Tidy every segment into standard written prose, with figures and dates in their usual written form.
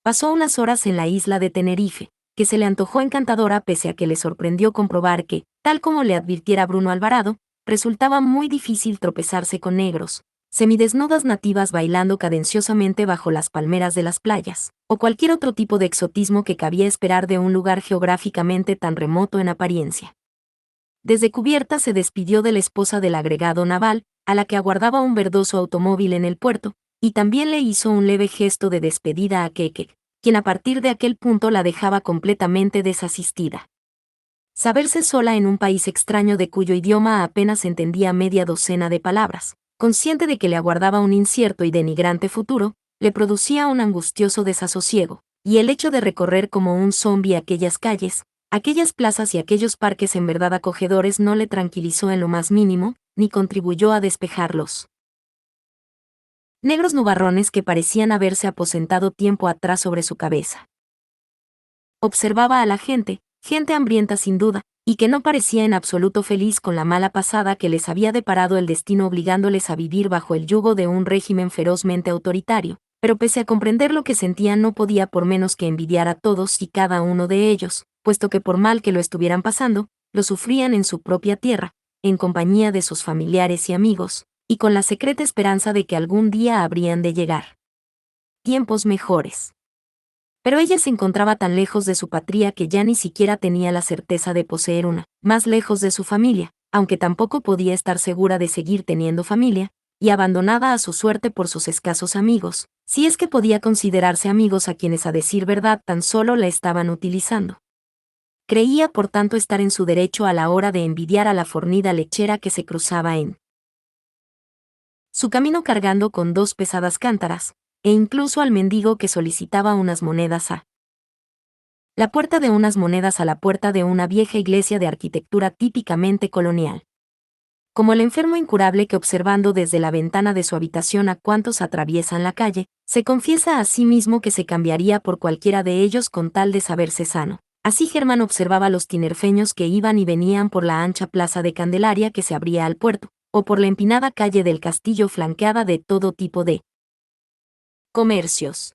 Pasó unas horas en la isla de Tenerife, que se le antojó encantadora pese a que le sorprendió comprobar que, tal como le advirtiera Bruno Alvarado, resultaba muy difícil tropezarse con negros, semidesnudas nativas bailando cadenciosamente bajo las palmeras de las playas, o cualquier otro tipo de exotismo que cabía esperar de un lugar geográficamente tan remoto en apariencia. Desde cubierta se despidió de la esposa del agregado naval, a la que aguardaba un verdoso automóvil en el puerto, y también le hizo un leve gesto de despedida a Keke, quien a partir de aquel punto la dejaba completamente desasistida. Saberse sola en un país extraño de cuyo idioma apenas entendía media docena de palabras, consciente de que le aguardaba un incierto y denigrante futuro, le producía un angustioso desasosiego, y el hecho de recorrer como un zombi aquellas calles, aquellas plazas y aquellos parques en verdad acogedores no le tranquilizó en lo más mínimo, ni contribuyó a despejarlos. Negros nubarrones que parecían haberse aposentado tiempo atrás sobre su cabeza. Observaba a la gente hambrienta sin duda, y que no parecía en absoluto feliz con la mala pasada que les había deparado el destino obligándoles a vivir bajo el yugo de un régimen ferozmente autoritario, pero pese a comprender lo que sentían no podía por menos que envidiar a todos y cada uno de ellos, puesto que por mal que lo estuvieran pasando, lo sufrían en su propia tierra, en compañía de sus familiares y amigos, y con la secreta esperanza de que algún día habrían de llegar tiempos mejores. Pero ella se encontraba tan lejos de su patria que ya ni siquiera tenía la certeza de poseer una, más lejos de su familia, aunque tampoco podía estar segura de seguir teniendo familia, y abandonada a su suerte por sus escasos amigos, si es que podía considerarse amigos a quienes a decir verdad tan solo la estaban utilizando. Creía por tanto estar en su derecho a la hora de envidiar a la fornida lechera que se cruzaba en su camino cargando con 2 pesadas cántaras, e incluso al mendigo que solicitaba unas monedas a la puerta de unas monedas a la puerta de una vieja iglesia de arquitectura típicamente colonial. Como el enfermo incurable que observando desde la ventana de su habitación a cuantos atraviesan la calle, se confiesa a sí mismo que se cambiaría por cualquiera de ellos con tal de saberse sano. Así Germán observaba los tinerfeños que iban y venían por la ancha plaza de Candelaria que se abría al puerto, o por la empinada calle del Castillo flanqueada de todo tipo de comercios.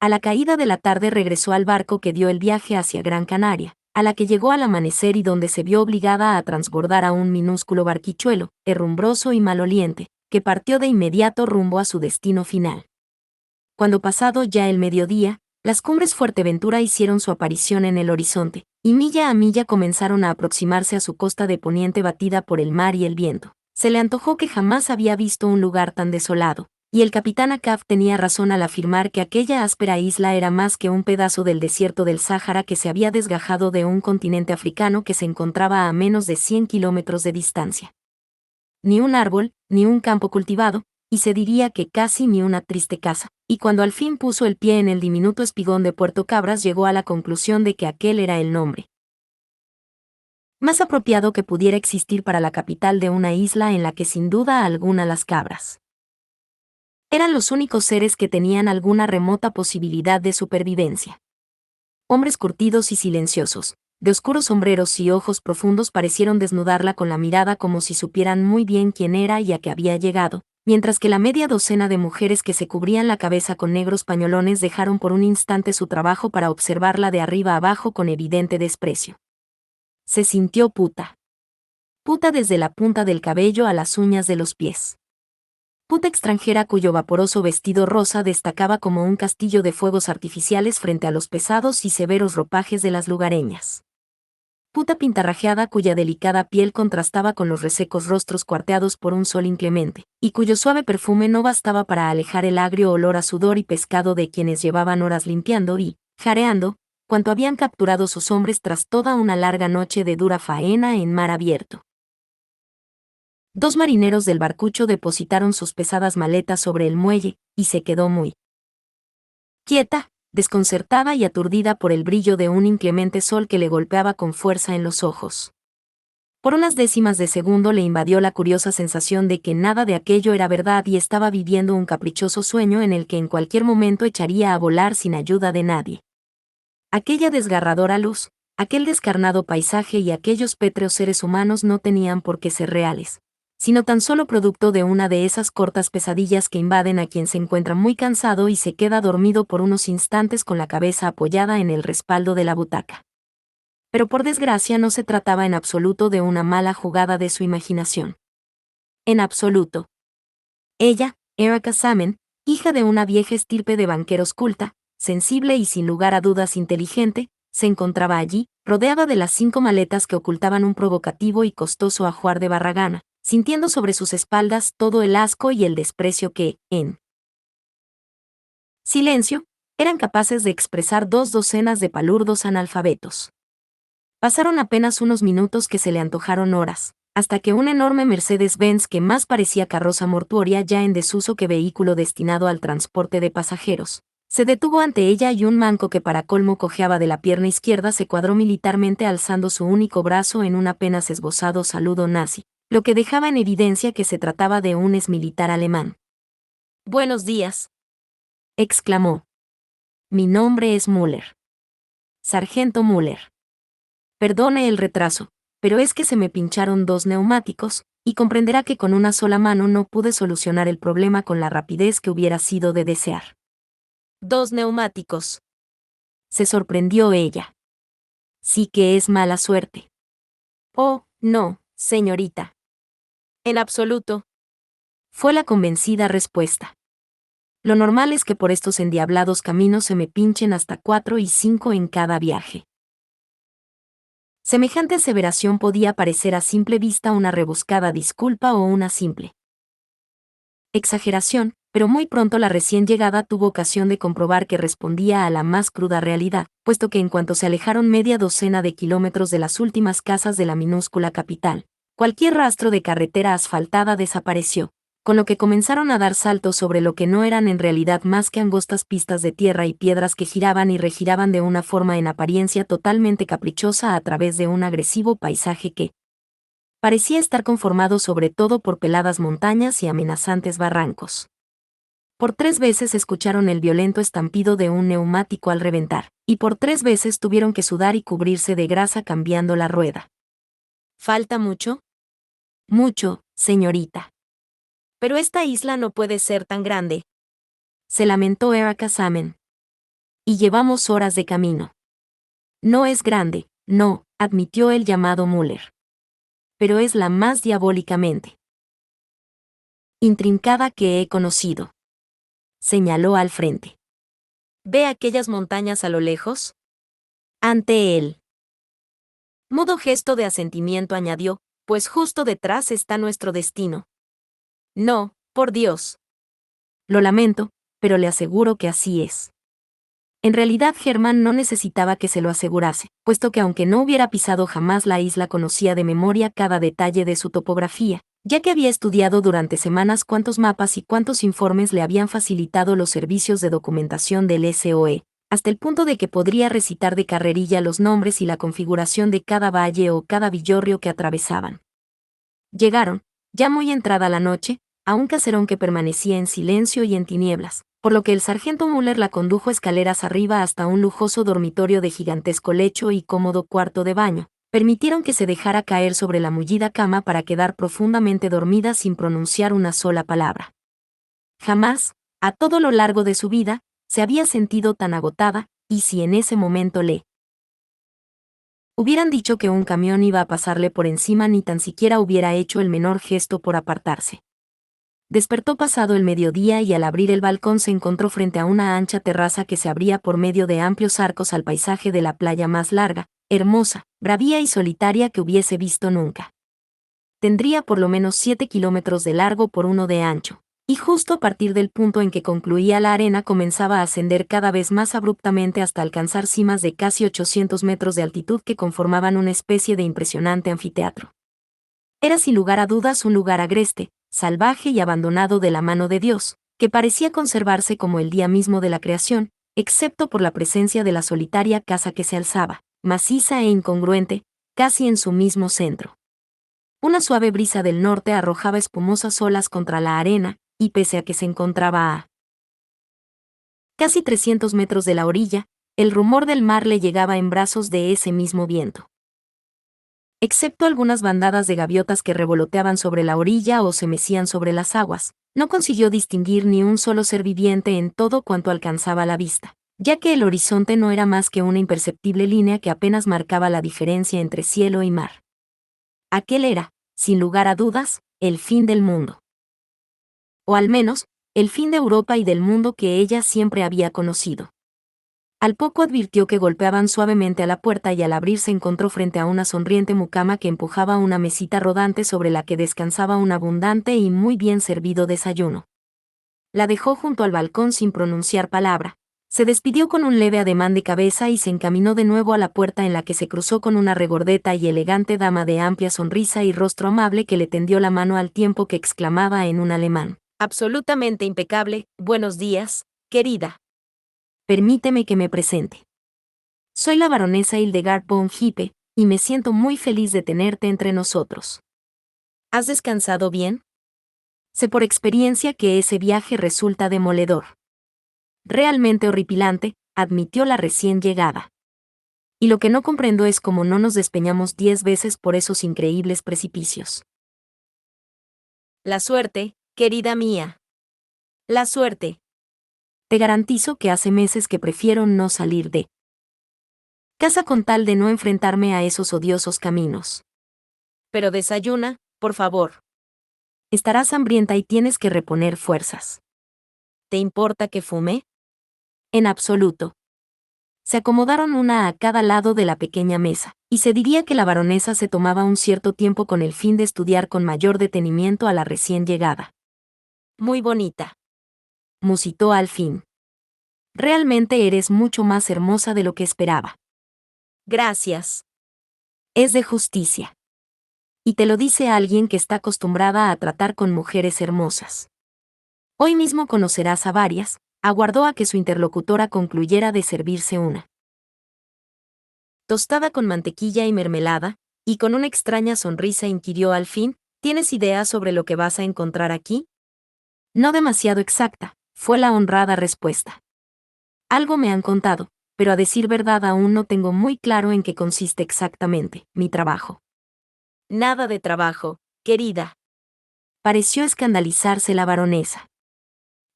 A la caída de la tarde regresó al barco que dio el viaje hacia Gran Canaria, a la que llegó al amanecer y donde se vio obligada a transbordar a un minúsculo barquichuelo, herrumbroso y maloliente, que partió de inmediato rumbo a su destino final. Cuando pasado ya el mediodía, las cumbres Fuerteventura hicieron su aparición en el horizonte, y milla a milla comenzaron a aproximarse a su costa de poniente batida por el mar y el viento. Se le antojó que jamás había visto un lugar tan desolado, y el capitán Acaf tenía razón al afirmar que aquella áspera isla era más que un pedazo del desierto del Sáhara que se había desgajado de un continente africano que se encontraba a menos de 100 kilómetros de distancia. Ni un árbol, ni un campo cultivado, y se diría que casi ni una triste casa, y cuando al fin puso el pie en el diminuto espigón de Puerto Cabras llegó a la conclusión de que aquel era el nombre más apropiado que pudiera existir para la capital de una isla en la que sin duda alguna las cabras eran los únicos seres que tenían alguna remota posibilidad de supervivencia. Hombres curtidos y silenciosos, de oscuros sombreros y ojos profundos parecieron desnudarla con la mirada como si supieran muy bien quién era y a qué había llegado, mientras que la media docena de mujeres que se cubrían la cabeza con negros pañolones dejaron por un instante su trabajo para observarla de arriba abajo con evidente desprecio. Se sintió puta. Puta desde la punta del cabello a las uñas de los pies. Puta extranjera cuyo vaporoso vestido rosa destacaba como un castillo de fuegos artificiales frente a los pesados y severos ropajes de las lugareñas. Puta pintarrajeada cuya delicada piel contrastaba con los resecos rostros cuarteados por un sol inclemente, y cuyo suave perfume no bastaba para alejar el agrio olor a sudor y pescado de quienes llevaban horas limpiando y, jareando, cuanto habían capturado sus hombres tras toda una larga noche de dura faena en mar abierto. 2 marineros del barcucho depositaron sus pesadas maletas sobre el muelle, y se quedó muy quieta, desconcertada y aturdida por el brillo de un inclemente sol que le golpeaba con fuerza en los ojos. Por unas décimas de segundo le invadió la curiosa sensación de que nada de aquello era verdad y estaba viviendo un caprichoso sueño en el que en cualquier momento echaría a volar sin ayuda de nadie. Aquella desgarradora luz, aquel descarnado paisaje y aquellos pétreos seres humanos no tenían por qué ser reales. sino tan solo producto de una de esas cortas pesadillas que invaden a quien se encuentra muy cansado y se queda dormido por unos instantes con la cabeza apoyada en el respaldo de la butaca. Pero por desgracia no se trataba en absoluto de una mala jugada de su imaginación. En absoluto. Ella, Erica Salmon, hija de una vieja estirpe de banqueros culta, sensible y sin lugar a dudas inteligente, se encontraba allí, rodeada de las 5 maletas que ocultaban un provocativo y costoso ajuar de Barragana, sintiendo sobre sus espaldas todo el asco y el desprecio que, en silencio, eran capaces de expresar 2 docenas de palurdos analfabetos. Pasaron apenas unos minutos que se le antojaron horas, hasta que un enorme Mercedes-Benz que más parecía carroza mortuoria ya en desuso que vehículo destinado al transporte de pasajeros, se detuvo ante ella y un manco que para colmo cojeaba de la pierna izquierda se cuadró militarmente alzando su único brazo en un apenas esbozado saludo nazi, lo que dejaba en evidencia que se trataba de un exmilitar alemán. «Buenos días», exclamó. «Mi nombre es Müller. Sargento Müller. Perdone el retraso, pero es que se me pincharon 2 neumáticos, y comprenderá que con una sola mano no pude solucionar el problema con la rapidez que hubiera sido de desear». «¿2 neumáticos?» se sorprendió ella. «Sí que es mala suerte». «Oh, no, señorita. En absoluto», fue la convencida respuesta. «Lo normal es que por estos endiablados caminos se me pinchen hasta 4 y 5 en cada viaje». Semejante aseveración podía parecer a simple vista una rebuscada disculpa o una simple exageración, pero muy pronto la recién llegada tuvo ocasión de comprobar que respondía a la más cruda realidad, puesto que en cuanto se alejaron media docena de kilómetros de las últimas casas de la minúscula capital, cualquier rastro de carretera asfaltada desapareció, con lo que comenzaron a dar saltos sobre lo que no eran en realidad más que angostas pistas de tierra y piedras que giraban y regiraban de una forma en apariencia totalmente caprichosa a través de un agresivo paisaje que parecía estar conformado sobre todo por peladas montañas y amenazantes barrancos. Por 3 veces escucharon el violento estampido de un neumático al reventar, y por 3 veces tuvieron que sudar y cubrirse de grasa cambiando la rueda. ¿Falta mucho? Mucho, señorita. Pero esta isla no puede ser tan grande, se lamentó Erica Salmon. Y llevamos horas de camino. No es grande, no, admitió el llamado Müller. Pero es la más diabólicamente intrincada que he conocido. Señaló al frente. ¿Ve aquellas montañas a lo lejos? Ante él. Mudo gesto de asentimiento añadió, pues justo detrás está nuestro destino. No, por Dios. Lo lamento, pero le aseguro que así es. En realidad Germán no necesitaba que se lo asegurase, puesto que aunque no hubiera pisado jamás la isla conocía de memoria cada detalle de su topografía, ya que había estudiado durante semanas cuántos mapas y cuántos informes le habían facilitado los servicios de documentación del SOE, hasta el punto de que podría recitar de carrerilla los nombres y la configuración de cada valle o cada villorrio que atravesaban. Llegaron, ya muy entrada la noche, a un caserón que permanecía en silencio y en tinieblas, por lo que el sargento Müller la condujo escaleras arriba hasta un lujoso dormitorio de gigantesco lecho y cómodo cuarto de baño. Permitieron que se dejara caer sobre la mullida cama para quedar profundamente dormida sin pronunciar una sola palabra. Jamás, a todo lo largo de su vida, se había sentido tan agotada, y si en ese momento le hubieran dicho que un camión iba a pasarle por encima ni tan siquiera hubiera hecho el menor gesto por apartarse. Despertó pasado el mediodía y al abrir el balcón se encontró frente a una ancha terraza que se abría por medio de amplios arcos al paisaje de la playa más larga, hermosa, bravía y solitaria que hubiese visto nunca. Tendría por lo menos 7 kilómetros de largo por 1 de ancho, y justo a partir del punto en que concluía la arena comenzaba a ascender cada vez más abruptamente hasta alcanzar cimas de casi 800 metros de altitud que conformaban una especie de impresionante anfiteatro. Era sin lugar a dudas un lugar agreste, salvaje y abandonado de la mano de Dios, que parecía conservarse como el día mismo de la creación, excepto por la presencia de la solitaria casa que se alzaba, maciza e incongruente, casi en su mismo centro. Una suave brisa del norte arrojaba espumosas olas contra la arena, y pese a que se encontraba a casi 300 metros de la orilla, el rumor del mar le llegaba en brazos de ese mismo viento. Excepto algunas bandadas de gaviotas que revoloteaban sobre la orilla o se mecían sobre las aguas, no consiguió distinguir ni un solo ser viviente en todo cuanto alcanzaba la vista, ya que el horizonte no era más que una imperceptible línea que apenas marcaba la diferencia entre cielo y mar. Aquel era, sin lugar a dudas, el fin del mundo. O al menos, el fin de Europa y del mundo que ella siempre había conocido. Al poco advirtió que golpeaban suavemente a la puerta y al abrir se encontró frente a una sonriente mucama que empujaba una mesita rodante sobre la que descansaba un abundante y muy bien servido desayuno. La dejó junto al balcón sin pronunciar palabra, se despidió con un leve ademán de cabeza y se encaminó de nuevo a la puerta en la que se cruzó con una regordeta y elegante dama de amplia sonrisa y rostro amable que le tendió la mano al tiempo que exclamaba en un alemán absolutamente impecable: «Buenos días, querida. Permíteme que me presente. Soy la baronesa Hildegard von Hippe, y me siento muy feliz de tenerte entre nosotros. ¿Has descansado bien? Sé por experiencia que ese viaje resulta demoledor. Realmente horripilante», admitió la recién llegada. Y lo que no comprendo es cómo no nos despeñamos 10 veces por esos increíbles precipicios. La suerte, querida mía. La suerte. Te garantizo que hace meses que prefiero no salir de casa con tal de no enfrentarme a esos odiosos caminos. Pero desayuna, por favor. Estarás hambrienta y tienes que reponer fuerzas. ¿Te importa que fume? En absoluto. Se acomodaron una a cada lado de la pequeña mesa, y se diría que la baronesa se tomaba un cierto tiempo con el fin de estudiar con mayor detenimiento a la recién llegada. Muy bonita. Musitó al fin. Realmente eres mucho más hermosa de lo que esperaba. Gracias. Es de justicia. Y te lo dice alguien que está acostumbrada a tratar con mujeres hermosas. Hoy mismo conocerás a varias, aguardó a que su interlocutora concluyera de servirse una tostada con mantequilla y mermelada, y con una extraña sonrisa inquirió al fin: ¿tienes idea sobre lo que vas a encontrar aquí? No demasiado exacta, fue la honrada respuesta. Algo me han contado, pero a decir verdad aún no tengo muy claro en qué consiste exactamente mi trabajo. Nada de trabajo, querida. Pareció escandalizarse la baronesa.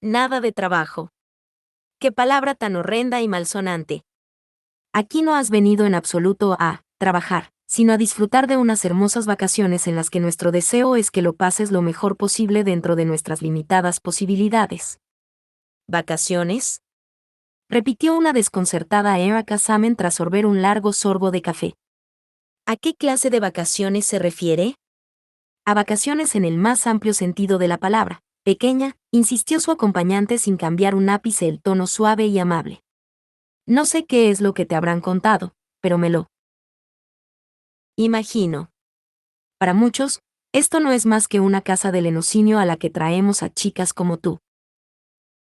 Nada de trabajo. Qué palabra tan horrenda y malsonante. Aquí no has venido en absoluto a trabajar, sino a disfrutar de unas hermosas vacaciones en las que nuestro deseo es que lo pases lo mejor posible dentro de nuestras limitadas posibilidades. ¿Vacaciones?, repitió una desconcertada Erika Samen tras sorber un largo sorbo de café. ¿A qué clase de vacaciones se refiere? A vacaciones en el más amplio sentido de la palabra, pequeña, insistió su acompañante sin cambiar un ápice el tono suave y amable. No sé qué es lo que te habrán contado, pero me lo imagino. Para muchos, esto no es más que una casa de lenocinio a la que traemos a chicas como tú,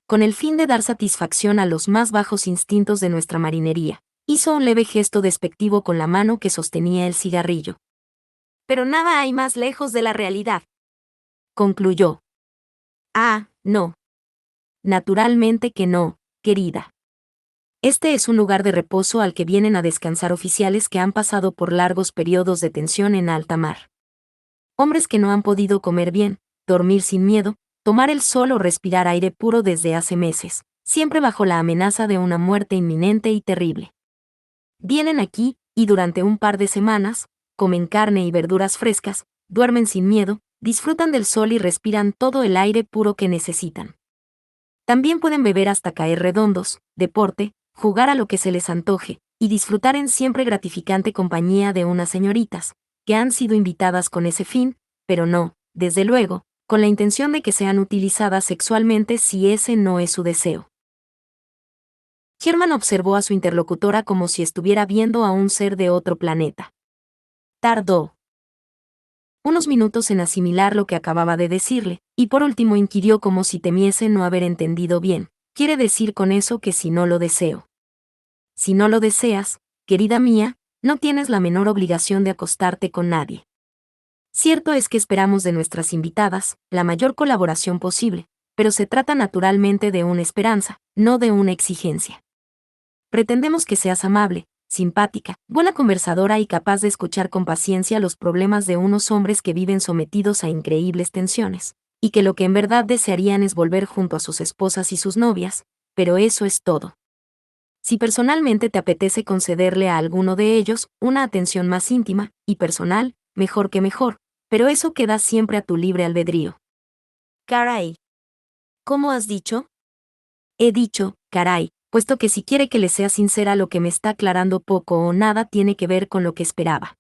con el fin de dar satisfacción a los más bajos instintos de nuestra marinería. Hizo un leve gesto despectivo con la mano que sostenía el cigarrillo. Pero nada hay más lejos de la realidad, concluyó. Ah, no. Naturalmente que no, querida. Este es un lugar de reposo al que vienen a descansar oficiales que han pasado por largos periodos de tensión en alta mar. Hombres que no han podido comer bien, dormir sin miedo, tomar el sol o respirar aire puro desde hace meses, siempre bajo la amenaza de una muerte inminente y terrible. Vienen aquí, y durante un par de semanas, comen carne y verduras frescas, duermen sin miedo, disfrutan del sol y respiran todo el aire puro que necesitan. También pueden beber hasta caer redondos, deporte, jugar a lo que se les antoje, y disfrutar en siempre gratificante compañía de unas señoritas, que han sido invitadas con ese fin, pero no, desde luego, con la intención de que sean utilizadas sexualmente si ese no es su deseo. Hermann observó a su interlocutora como si estuviera viendo a un ser de otro planeta. Tardó unos minutos en asimilar lo que acababa de decirle, y por último inquirió como si temiese no haber entendido bien. ¿Quiere decir con eso que si no lo deseo? Si no lo deseas, querida mía, no tienes la menor obligación de acostarte con nadie. Cierto es que esperamos de nuestras invitadas la mayor colaboración posible, pero se trata naturalmente de una esperanza, no de una exigencia. Pretendemos que seas amable, simpática, buena conversadora y capaz de escuchar con paciencia los problemas de unos hombres que viven sometidos a increíbles tensiones, y que lo que en verdad desearían es volver junto a sus esposas y sus novias, pero eso es todo. Si personalmente te apetece concederle a alguno de ellos una atención más íntima y personal, mejor que mejor, pero eso queda siempre a tu libre albedrío. Caray. ¿Cómo has dicho? He dicho, caray, puesto que si quiere que le sea sincera lo que me está aclarando poco o nada tiene que ver con lo que esperaba.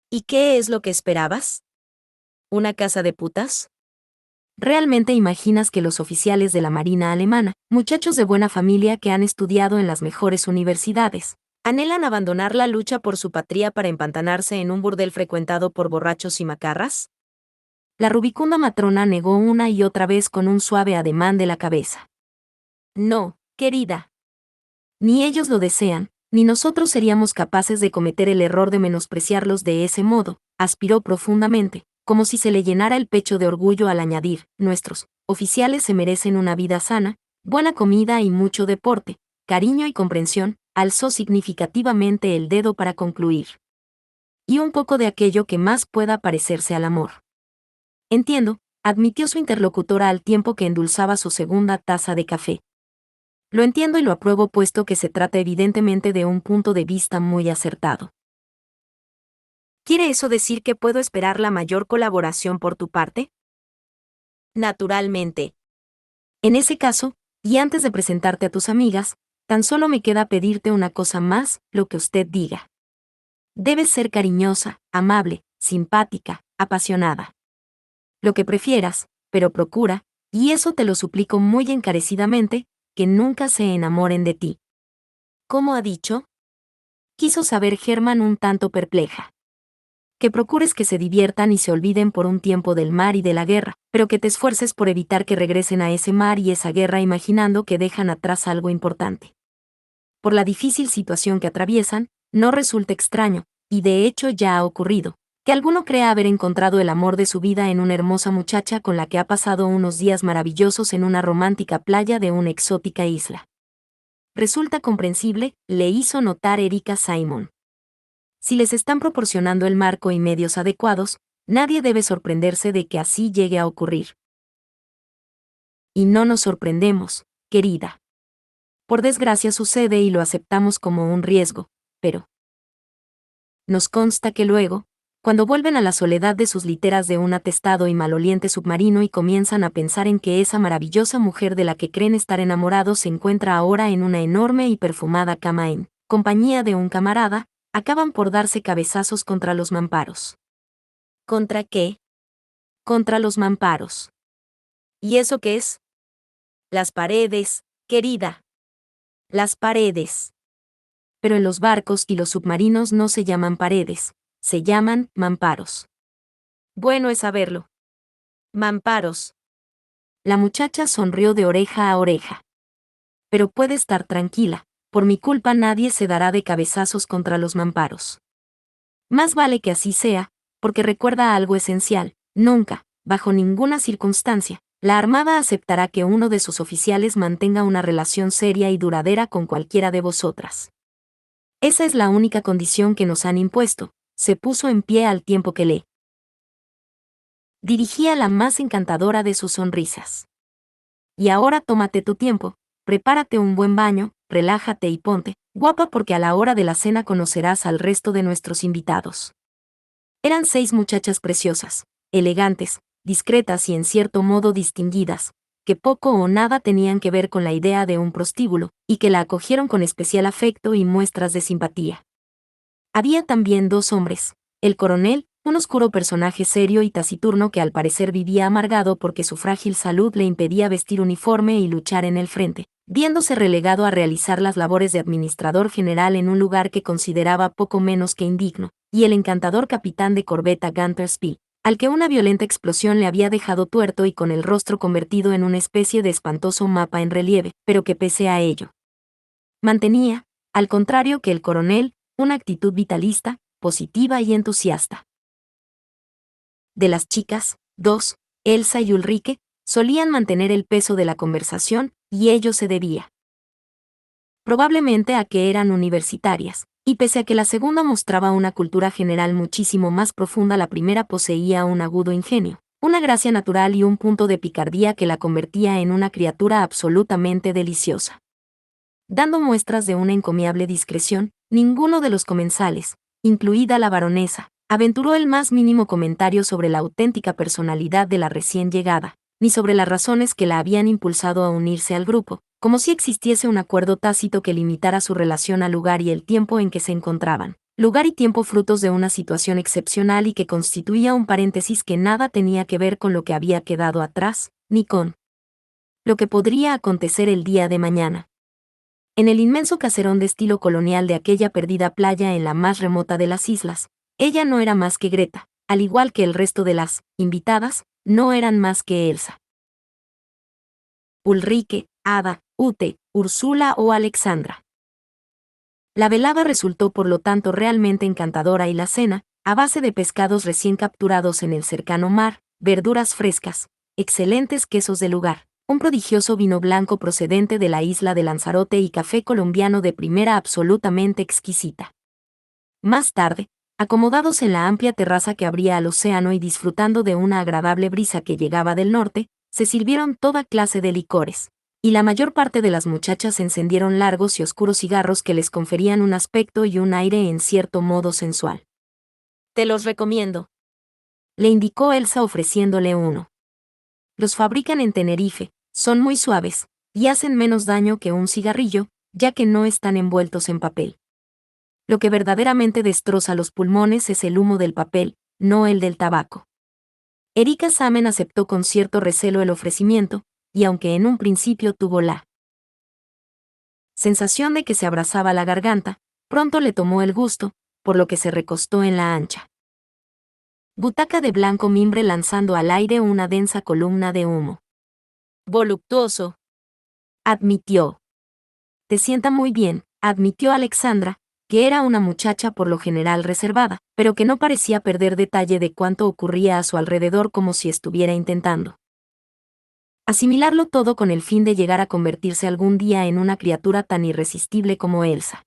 ¿Y qué es lo que esperabas? ¿Una casa de putas? ¿Realmente imaginas que los oficiales de la Marina alemana, muchachos de buena familia que han estudiado en las mejores universidades, anhelan abandonar la lucha por su patria para empantanarse en un burdel frecuentado por borrachos y macarras? La rubicunda matrona negó una y otra vez con un suave ademán de la cabeza. No, querida. Ni ellos lo desean, ni nosotros seríamos capaces de cometer el error de menospreciarlos de ese modo, aspiró profundamente, como si se le llenara el pecho de orgullo al añadir, nuestros oficiales se merecen una vida sana, buena comida y mucho deporte, cariño y comprensión, alzó significativamente el dedo para concluir. Y un poco de aquello que más pueda parecerse al amor. Entiendo, admitió su interlocutora al tiempo que endulzaba su segunda taza de café. Lo entiendo y lo apruebo puesto que se trata evidentemente de un punto de vista muy acertado. ¿Quiere eso decir que puedo esperar la mayor colaboración por tu parte? Naturalmente. En ese caso, y antes de presentarte a tus amigas, tan solo me queda pedirte una cosa más, lo que usted diga. Debes ser cariñosa, amable, simpática, apasionada. Lo que prefieras, pero procura, y eso te lo suplico muy encarecidamente, que nunca se enamoren de ti. ¿Cómo ha dicho? Quiso saber Germán un tanto perpleja. Que procures que se diviertan y se olviden por un tiempo del mar y de la guerra, pero que te esfuerces por evitar que regresen a ese mar y esa guerra imaginando que dejan atrás algo importante. Por la difícil situación que atraviesan, no resulta extraño, y de hecho ya ha ocurrido, que alguno crea haber encontrado el amor de su vida en una hermosa muchacha con la que ha pasado unos días maravillosos en una romántica playa de una exótica isla. Resulta comprensible, le hizo notar Erika Simon. Si les están proporcionando el marco y medios adecuados, nadie debe sorprenderse de que así llegue a ocurrir. Y no nos sorprendemos, querida. Por desgracia sucede y lo aceptamos como un riesgo, pero nos consta que luego, cuando vuelven a la soledad de sus literas de un atestado y maloliente submarino y comienzan a pensar en que esa maravillosa mujer de la que creen estar enamorados se encuentra ahora en una enorme y perfumada cama en compañía de un camarada, acaban por darse cabezazos contra los mamparos. ¿Contra qué? Contra los mamparos. ¿Y eso qué es? Las paredes, querida. Las paredes. Pero en los barcos y los submarinos no se llaman paredes, se llaman mamparos. Bueno es saberlo. Mamparos. La muchacha sonrió de oreja a oreja. Pero puede estar tranquila, por mi culpa nadie se dará de cabezazos contra los mamparos. Más vale que así sea, porque recuerda algo esencial, nunca, bajo ninguna circunstancia, la Armada aceptará que uno de sus oficiales mantenga una relación seria y duradera con cualquiera de vosotras. Esa es la única condición que nos han impuesto, se puso en pie al tiempo que le dirigía la más encantadora de sus sonrisas. Y ahora tómate tu tiempo, prepárate un buen baño, relájate y ponte guapa porque a la hora de la cena conocerás al resto de nuestros invitados. Eran 6 muchachas preciosas, elegantes, discretas y en cierto modo distinguidas, que poco o nada tenían que ver con la idea de un prostíbulo, y que la acogieron con especial afecto y muestras de simpatía. Había también 2 hombres, el coronel, un oscuro personaje serio y taciturno que al parecer vivía amargado porque su frágil salud le impedía vestir uniforme y luchar en el frente, viéndose relegado a realizar las labores de administrador general en un lugar que consideraba poco menos que indigno, y el encantador capitán de corbeta Gunther Spee, al que una violenta explosión le había dejado tuerto y con el rostro convertido en una especie de espantoso mapa en relieve, pero que pese a ello mantenía, al contrario que el coronel, una actitud vitalista, positiva y entusiasta. De las chicas, 2, Elsa y Ulrike, solían mantener el peso de la conversación, y ello se debía probablemente a que eran universitarias, y pese a que la segunda mostraba una cultura general muchísimo más profunda, la primera poseía un agudo ingenio, una gracia natural y un punto de picardía que la convertía en una criatura absolutamente deliciosa. Dando muestras de una encomiable discreción, ninguno de los comensales, incluida la baronesa, aventuró el más mínimo comentario sobre la auténtica personalidad de la recién llegada, ni sobre las razones que la habían impulsado a unirse al grupo, como si existiese un acuerdo tácito que limitara su relación al lugar y el tiempo en que se encontraban. Lugar y tiempo frutos de una situación excepcional y que constituía un paréntesis que nada tenía que ver con lo que había quedado atrás, ni con lo que podría acontecer el día de mañana. En el inmenso caserón de estilo colonial de aquella perdida playa en la más remota de las islas, ella no era más que Greta, al igual que el resto de las invitadas, no eran más que Elsa. Ulrike, Ada, Ute, Úrsula o Alexandra. La velada resultó por lo tanto realmente encantadora y la cena, a base de pescados recién capturados en el cercano mar, verduras frescas, excelentes quesos del lugar, un prodigioso vino blanco procedente de la isla de Lanzarote y café colombiano de primera absolutamente exquisita. Más tarde, acomodados en la amplia terraza que abría al océano y disfrutando de una agradable brisa que llegaba del norte, se sirvieron toda clase de licores, y la mayor parte de las muchachas encendieron largos y oscuros cigarros que les conferían un aspecto y un aire en cierto modo sensual. «Te los recomiendo», le indicó Elsa ofreciéndole uno. «Los fabrican en Tenerife, son muy suaves, y hacen menos daño que un cigarrillo, ya que no están envueltos en papel. Lo que verdaderamente destroza los pulmones es el humo del papel, no el del tabaco». Erika Samen aceptó con cierto recelo el ofrecimiento, y aunque en un principio tuvo la sensación de que se abrazaba la garganta, pronto le tomó el gusto, por lo que se recostó en la ancha butaca de blanco mimbre lanzando al aire una densa columna de humo. «Voluptuoso», admitió. «Te sienta muy bien», admitió Alexandra, que era una muchacha por lo general reservada, pero que no parecía perder detalle de cuánto ocurría a su alrededor, como si estuviera intentando asimilarlo todo con el fin de llegar a convertirse algún día en una criatura tan irresistible como Elsa.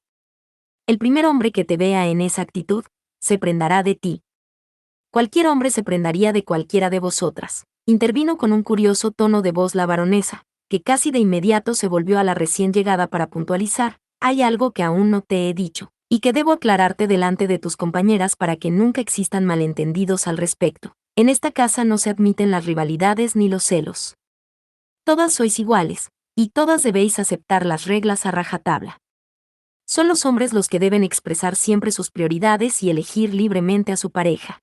«El primer hombre que te vea en esa actitud, se prendará de ti. Cualquier hombre se prendaría de cualquiera de vosotras», intervino con un curioso tono de voz la baronesa, que casi de inmediato se volvió a la recién llegada para puntualizar: «Hay algo que aún no te he dicho, y que debo aclararte delante de tus compañeras para que nunca existan malentendidos al respecto. En esta casa no se admiten las rivalidades ni los celos. Todas sois iguales, y todas debéis aceptar las reglas a rajatabla. Son los hombres los que deben expresar siempre sus prioridades y elegir libremente a su pareja.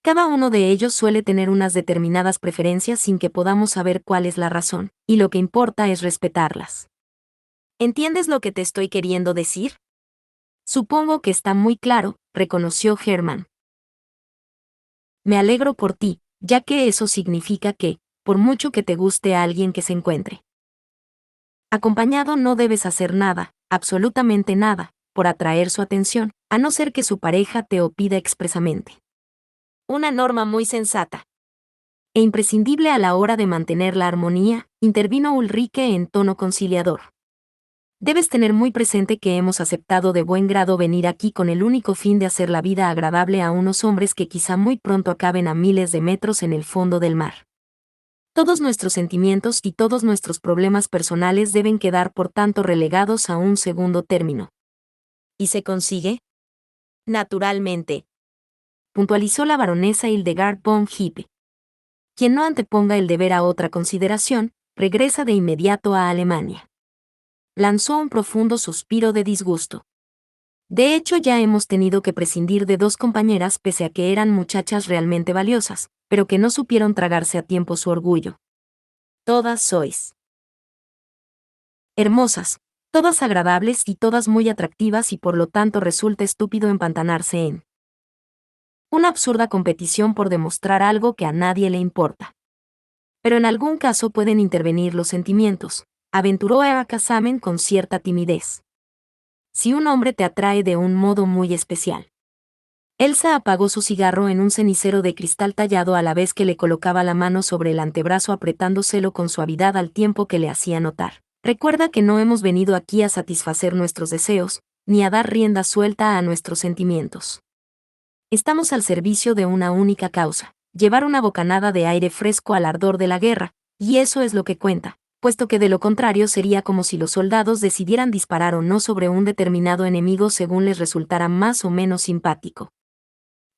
Cada uno de ellos suele tener unas determinadas preferencias sin que podamos saber cuál es la razón, y lo que importa es respetarlas. ¿Entiendes lo que te estoy queriendo decir?» «Supongo que está muy claro», reconoció Hermann. «Me alegro por ti, ya que eso significa que, por mucho que te guste a alguien que se encuentre acompañado, no debes hacer nada, absolutamente nada, por atraer su atención, a no ser que su pareja te lo pida expresamente. Una norma muy sensata e imprescindible a la hora de mantener la armonía», intervino Ulrike en tono conciliador. «Debes tener muy presente que hemos aceptado de buen grado venir aquí con el único fin de hacer la vida agradable a unos hombres que quizá muy pronto acaben a miles de metros en el fondo del mar. Todos nuestros sentimientos y todos nuestros problemas personales deben quedar por tanto relegados a un segundo término». «¿Y se consigue?» «Naturalmente», puntualizó la baronesa Hildegard von Hippe. «Quien no anteponga el deber a otra consideración, regresa de inmediato a Alemania». Lanzó un profundo suspiro de disgusto. «De hecho, ya hemos tenido que prescindir de 2 compañeras pese a que eran muchachas realmente valiosas, pero que no supieron tragarse a tiempo su orgullo. Todas sois hermosas, todas agradables y todas muy atractivas, y por lo tanto resulta estúpido empantanarse en una absurda competición por demostrar algo que a nadie le importa. Pero en algún caso pueden intervenir los sentimientos», aventuró Erika Samen con cierta timidez. «Si un hombre te atrae de un modo muy especial». Elsa apagó su cigarro en un cenicero de cristal tallado a la vez que le colocaba la mano sobre el antebrazo, apretándoselo con suavidad al tiempo que le hacía notar Recuerda que no hemos venido aquí a satisfacer nuestros deseos, ni a dar rienda suelta a nuestros sentimientos. Estamos al servicio de una única causa, llevar una bocanada de aire fresco al ardor de la guerra, y eso es lo que cuenta, puesto que de lo contrario sería como si los soldados decidieran disparar o no sobre un determinado enemigo según les resultara más o menos simpático.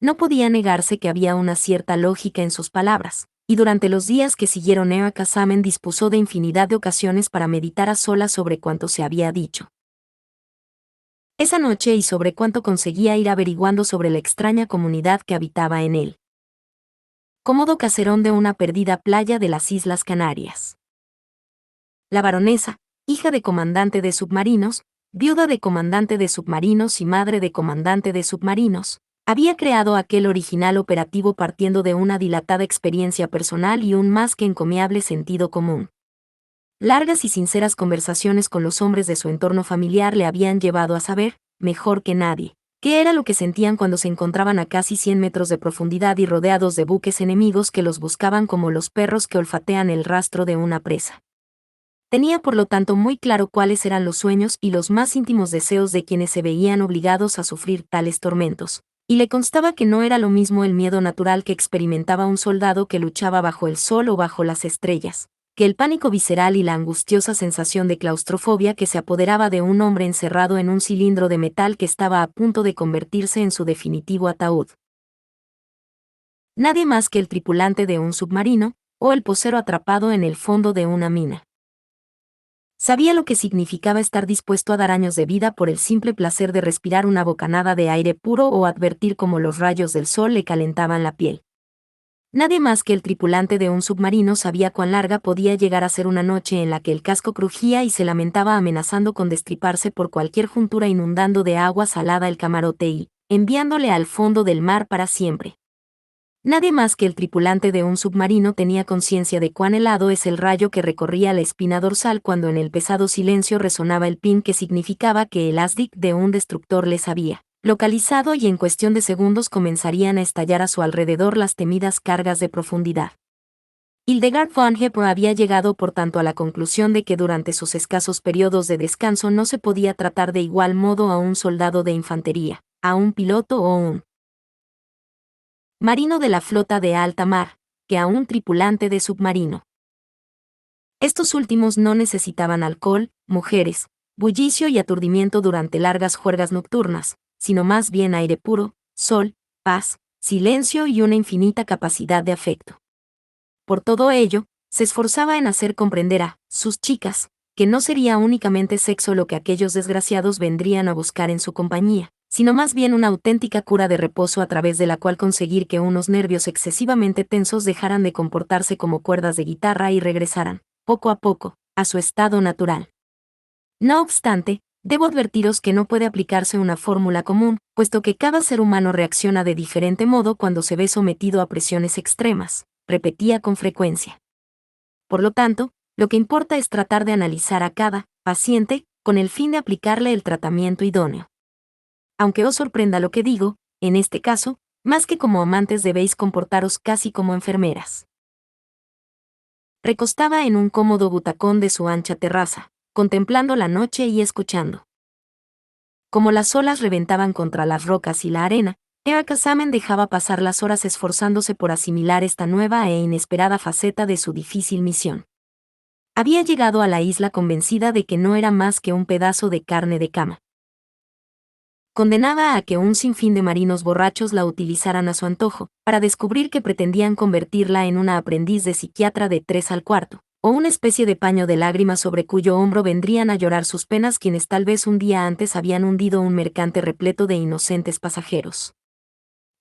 No podía negarse que había una cierta lógica en sus palabras, y durante los días que siguieron Eva Casamen dispuso de infinidad de ocasiones para meditar a solas sobre cuanto se había dicho esa noche y sobre cuánto conseguía ir averiguando sobre la extraña comunidad que habitaba en él. Cómodo caserón de una perdida playa de las Islas Canarias. La baronesa, hija de comandante de submarinos, viuda de comandante de submarinos y madre de comandante de submarinos, había creado aquel original operativo partiendo de una dilatada experiencia personal y un más que encomiable sentido común. Largas y sinceras conversaciones con los hombres de su entorno familiar le habían llevado a saber, mejor que nadie, qué era lo que sentían cuando se encontraban a casi 100 metros de profundidad y rodeados de buques enemigos que los buscaban como los perros que olfatean el rastro de una presa. Tenía por lo tanto muy claro cuáles eran los sueños y los más íntimos deseos de quienes se veían obligados a sufrir tales tormentos, y le constaba que no era lo mismo el miedo natural que experimentaba un soldado que luchaba bajo el sol o bajo las estrellas, que el pánico visceral y la angustiosa sensación de claustrofobia que se apoderaba de un hombre encerrado en un cilindro de metal que estaba a punto de convertirse en su definitivo ataúd. Nadie más que el tripulante de un submarino, o el posero atrapado en el fondo de una mina. Sabía lo que significaba estar dispuesto a dar años de vida por el simple placer de respirar una bocanada de aire puro o advertir cómo los rayos del sol le calentaban la piel. Nadie más que el tripulante de un submarino sabía cuán larga podía llegar a ser una noche en la que el casco crujía y se lamentaba amenazando con destriparse por cualquier juntura inundando de agua salada el camarote y enviándole al fondo del mar para siempre. Nadie más que el tripulante de un submarino tenía conciencia de cuán helado es el rayo que recorría la espina dorsal cuando en el pesado silencio resonaba el ping que significaba que el ASDIC de un destructor les había localizado y en cuestión de segundos comenzarían a estallar a su alrededor las temidas cargas de profundidad. Hildegard von Hepburn había llegado por tanto a la conclusión de que durante sus escasos periodos de descanso no se podía tratar de igual modo a un soldado de infantería, a un piloto o un marino de la flota de alta mar, que a un tripulante de submarino. Estos últimos no necesitaban alcohol, mujeres, bullicio y aturdimiento durante largas juergas nocturnas, sino más bien aire puro, sol, paz, silencio y una infinita capacidad de afecto. Por todo ello, se esforzaba en hacer comprender a sus chicas que no sería únicamente sexo lo que aquellos desgraciados vendrían a buscar en su compañía, sino más bien una auténtica cura de reposo a través de la cual conseguir que unos nervios excesivamente tensos dejaran de comportarse como cuerdas de guitarra y regresaran, poco a poco, a su estado natural. No obstante, debo advertiros que no puede aplicarse una fórmula común, puesto que cada ser humano reacciona de diferente modo cuando se ve sometido a presiones extremas, repetía con frecuencia. Por lo tanto, lo que importa es tratar de analizar a cada paciente, con el fin de aplicarle el tratamiento idóneo. Aunque os sorprenda lo que digo, en este caso, más que como amantes debéis comportaros casi como enfermeras. Recostada en un cómodo butacón de su ancha terraza, contemplando la noche y escuchando como las olas reventaban contra las rocas y la arena, Eva Casamen dejaba pasar las horas esforzándose por asimilar esta nueva e inesperada faceta de su difícil misión. Había llegado a la isla convencida de que no era más que un pedazo de carne de cama, condenada a que un sinfín de marinos borrachos la utilizaran a su antojo, para descubrir que pretendían convertirla en una aprendiz de psiquiatra de 3 al cuarto, o una especie de paño de lágrimas sobre cuyo hombro vendrían a llorar sus penas quienes tal vez un día antes habían hundido un mercante repleto de inocentes pasajeros.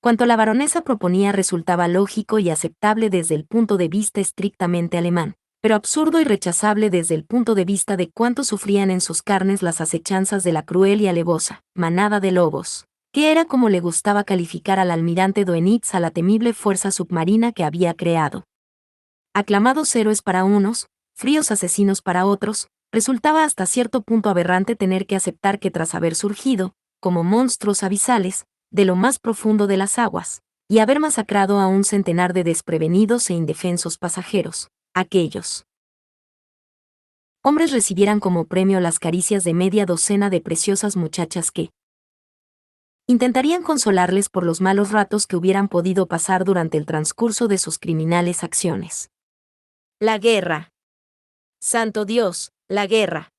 Cuanto la baronesa proponía resultaba lógico y aceptable desde el punto de vista estrictamente alemán, pero absurdo y rechazable desde el punto de vista de cuánto sufrían en sus carnes las acechanzas de la cruel y alevosa manada de lobos, que era como le gustaba calificar al almirante Doenitz a la temible fuerza submarina que había creado. Aclamados héroes para unos, fríos asesinos para otros, resultaba hasta cierto punto aberrante tener que aceptar que tras haber surgido, como monstruos abisales, de lo más profundo de las aguas, y haber masacrado a un centenar de desprevenidos e indefensos pasajeros, aquellos hombres recibieran como premio las caricias de media docena de preciosas muchachas que intentarían consolarles por los malos ratos que hubieran podido pasar durante el transcurso de sus criminales acciones. La guerra. Santo Dios, la guerra.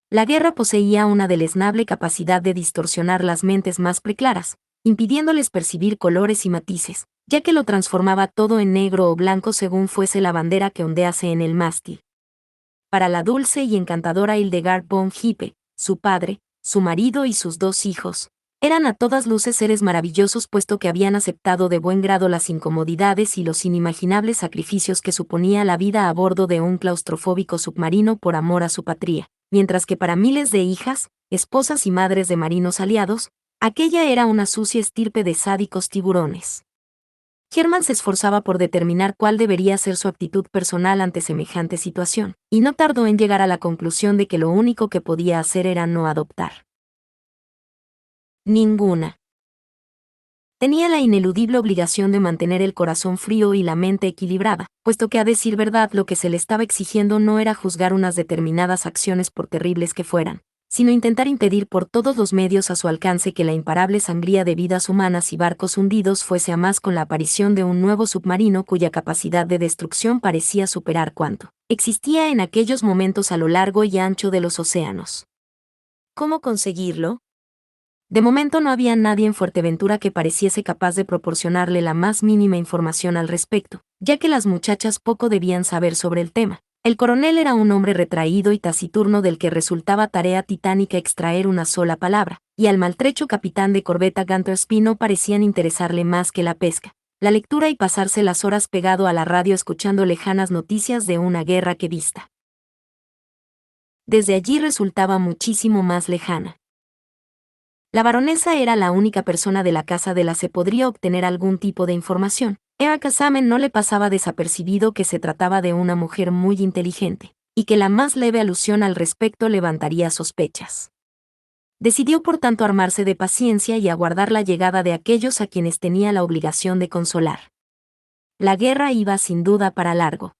La guerra poseía una deleznable capacidad de distorsionar las mentes más preclaras, impidiéndoles percibir colores y matices, ya que lo transformaba todo en negro o blanco según fuese la bandera que ondease en el mástil. Para la dulce y encantadora Hildegard von Hippe, su padre, su marido y sus 2 hijos, eran a todas luces seres maravillosos puesto que habían aceptado de buen grado las incomodidades y los inimaginables sacrificios que suponía la vida a bordo de un claustrofóbico submarino por amor a su patria, mientras que para miles de hijas, esposas y madres de marinos aliados, aquella era una sucia estirpe de sádicos tiburones. Hermann se esforzaba por determinar cuál debería ser su actitud personal ante semejante situación, y no tardó en llegar a la conclusión de que lo único que podía hacer era no adoptar ninguna. Tenía la ineludible obligación de mantener el corazón frío y la mente equilibrada, puesto que a decir verdad lo que se le estaba exigiendo no era juzgar unas determinadas acciones por terribles que fueran, sino intentar impedir por todos los medios a su alcance que la imparable sangría de vidas humanas y barcos hundidos fuese a más con la aparición de un nuevo submarino cuya capacidad de destrucción parecía superar cuanto existía en aquellos momentos a lo largo y ancho de los océanos. ¿Cómo conseguirlo? De momento no había nadie en Fuerteventura que pareciese capaz de proporcionarle la más mínima información al respecto, ya que las muchachas poco debían saber sobre el tema. El coronel era un hombre retraído y taciturno del que resultaba tarea titánica extraer una sola palabra, y al maltrecho capitán de corbeta Guntersby no parecían interesarle más que la pesca, la lectura y pasarse las horas pegado a la radio escuchando lejanas noticias de una guerra que vista desde allí resultaba muchísimo más lejana. La baronesa era la única persona de la casa de la que podría obtener algún tipo de información. A Casamen no le pasaba desapercibido que se trataba de una mujer muy inteligente, y que la más leve alusión al respecto levantaría sospechas. Decidió por tanto armarse de paciencia y aguardar la llegada de aquellos a quienes tenía la obligación de consolar. La guerra iba sin duda para largo.